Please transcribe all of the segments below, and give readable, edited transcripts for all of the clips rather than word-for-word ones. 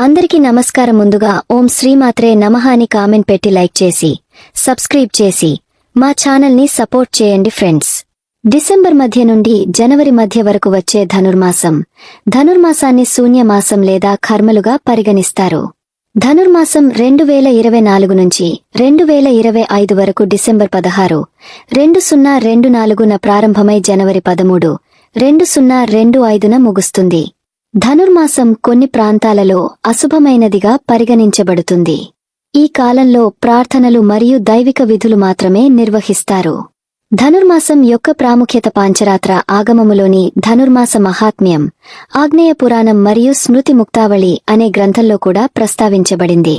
అందరికీ నమస్కారం. ముందుగా ఓం శ్రీమాత్రే నమః అని కామెంట్ పెట్టి లైక్ చేసి సబ్స్క్రైబ్ చేసి మా ఛానల్ ని సపోర్ట్ చేయండి ఫ్రెండ్స్. డిసెంబర్ మధ్య నుండి జనవరి మధ్య వరకు వచ్చే ధనుర్మాసాన్ని శూన్యమాసం లేదా కర్మలుగా పరిగణిస్తారు. ధనుర్మాసం 2024 నుంచి 2025 వరకు డిసెంబర్ 16, 2024న ప్రారంభమై జనవరి 13, 2025న ముగుస్తుంది. ధనుర్మాసం కొన్ని ప్రాంతాలలో అశుభమైనదిగా పరిగణించబడుతుంది. ఈ కాలంలో ప్రార్థనలు మరియు దైవిక విధులు మాత్రమే నిర్వహిస్తారు. ధనుర్మాసం యొక్క ప్రాముఖ్యత పాంచరాత్ర ఆగమములోని ధనుర్మాస మహాత్మ్యం, ఆగ్నేయ పురాణం మరియు స్మృతి ముక్తావళి అనే గ్రంథంలో కూడా ప్రస్తావించబడింది.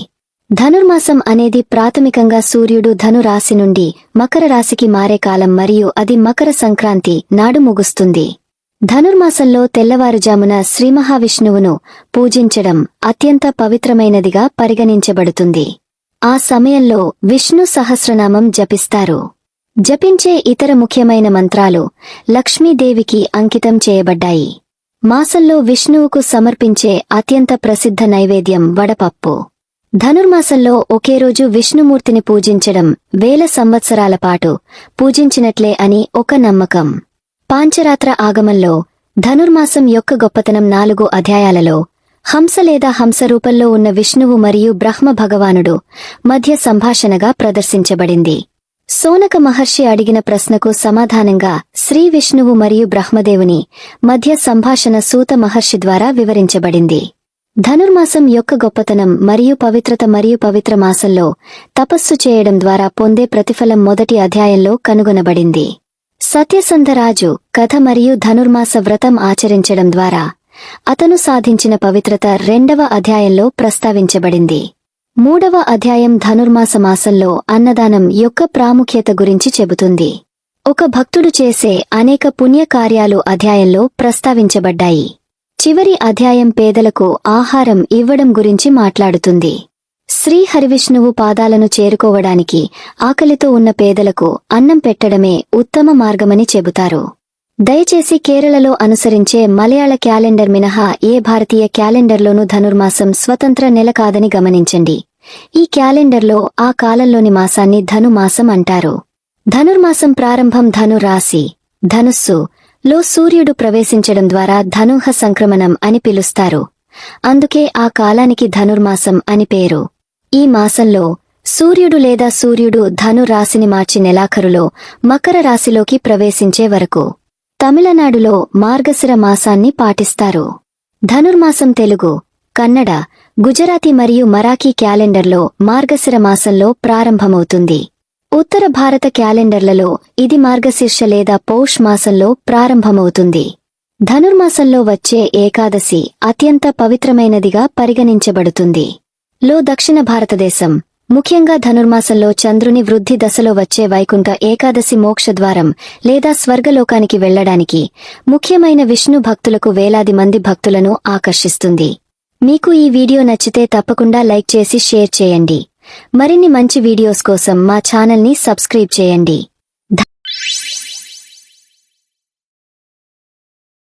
ధనుర్మాసం అనేది ప్రాథమికంగా సూర్యుడు ధను రాశి నుండి మకర రాశికి మారే కాలం మరియు అది మకర సంక్రాంతి నాడు ముగుస్తుంది. ధనుర్మాసంలో తెల్లవారుజామున శ్రీమహావిష్ణువును పూజించడం అత్యంత పవిత్రమైనదిగా పరిగణించబడుతుంది. ఆ సమయంలో విష్ణు సహస్రనామం జపిస్తారు. జపించే ఇతర ముఖ్యమైన మంత్రాలు లక్ష్మీదేవికి అంకితం చేయబడ్డాయి. మాసంలో విష్ణువుకు సమర్పించే అత్యంత ప్రసిద్ధ నైవేద్యం వడపప్పు. ధనుర్మాసంలో ఒకే రోజు విష్ణుమూర్తిని పూజించడం వేల సంవత్సరాల పాటు పూజించినట్లే అని ఒక నమ్మకం. పాంచరాత్ర ఆగమంలో ధనుర్మాసం యొక్క గొప్పతనం 4 అధ్యాయాలలో హంస లేదా హంస రూపంలో ఉన్న విష్ణువు మరియు బ్రహ్మ భగవానుడు మధ్య సంభాషణగా ప్రదర్శించబడింది. సోనక మహర్షి అడిగిన ప్రశ్నకు సమాధానంగా శ్రీ విష్ణువు మరియు బ్రహ్మదేవుని మధ్య సంభాషణ సూత మహర్షి ద్వారా వివరించబడింది. ధనుర్మాసం యొక్క గొప్పతనం మరియు పవిత్రత మరియు పవిత్ర మాసంలో తపస్సు చేయడం ద్వారా పొందే ప్రతిఫలం మొదటి అధ్యాయంలో కనుగొనబడింది. సత్యసంధరాజు కథ మరియు ధనుర్మాస వ్రతం ఆచరించడం ద్వారా అతను సాధించిన పవిత్రత 2వ అధ్యాయంలో ప్రస్తావించబడింది. 3వ అధ్యాయం ధనుర్మాస మాసంలో అన్నదానం యొక్క ప్రాముఖ్యత గురించి చెబుతుంది. ఒక భక్తుడు చేసే అనేక పుణ్యకార్యాలు అధ్యాయంలో ప్రస్తావించబడ్డాయి. చివరి అధ్యాయం పేదలకు ఆహారం ఇవ్వడం గురించి మాట్లాడుతుంది. శ్రీ హరివిష్ణువు పాదాలను చేరుకోవడానికి ఆకలితో ఉన్న పేదలకు అన్నం పెట్టడమే ఉత్తమ మార్గమని చెబుతారు. దయచేసి కేరళలో అనుసరించే మలయాళ క్యాలెండర్ మినహా ఏ భారతీయ క్యాలెండర్లోనూ ధనుర్మాసం స్వతంత్ర నెల కాదని గమనించండి. ఈ క్యాలెండర్లో ఆ కాలంలోని మాసాన్ని ధనుమాసం అంటారు. ధనుర్మాసం ప్రారంభం ధను రాశి ధనుస్సు లో సూర్యుడు ప్రవేశించడం ద్వారా ధనుః సంక్రమణం అని పిలుస్తారు. అందుకే ఆ కాలానికి ధనుర్మాసం అని పేరు. ఈ మాసంలో సూర్యుడు లేదా సూర్యుడు ధను రాశిని మార్చి నెలాఖరులో మకర రాశిలోకి ప్రవేశించే వరకు తమిళనాడులో మార్గశిర మాసాన్ని పాటిస్తారు. ధనుర్మాసం తెలుగు, కన్నడ, గుజరాతీ మరియు మరాఠీ క్యాలెండర్లో మార్గశిర మాసంలో ప్రారంభమవుతుంది. ఉత్తర భారత క్యాలెండర్లలో ఇది మార్గశీర్ష లేదా పౌష్ మాసంలో ప్రారంభమవుతుంది. ధనుర్మాసంలో వచ్చే ఏకాదశి అత్యంత పవిత్రమైనదిగా పరిగణించబడుతుంది. దక్షిణ భారతదేశం ముఖ్యంగా ధనుర్మాసంలో చంద్రుని వృద్ధి దశలో వచ్చే వైకుంఠ ఏకాదశి మోక్షద్వారం లేదా స్వర్గలోకానికి వెళ్లడానికి ముఖ్యమైన విష్ణు భక్తులకు వేలాది మంది భక్తులను ఆకర్షిస్తుంది. మీకు ఈ వీడియో నచ్చితే తప్పకుండా లైక్ చేసి షేర్ చేయండి. మరిన్ని మంచి వీడియోస్ కోసం మా ఛానల్ని సబ్స్క్రైబ్ చేయండి.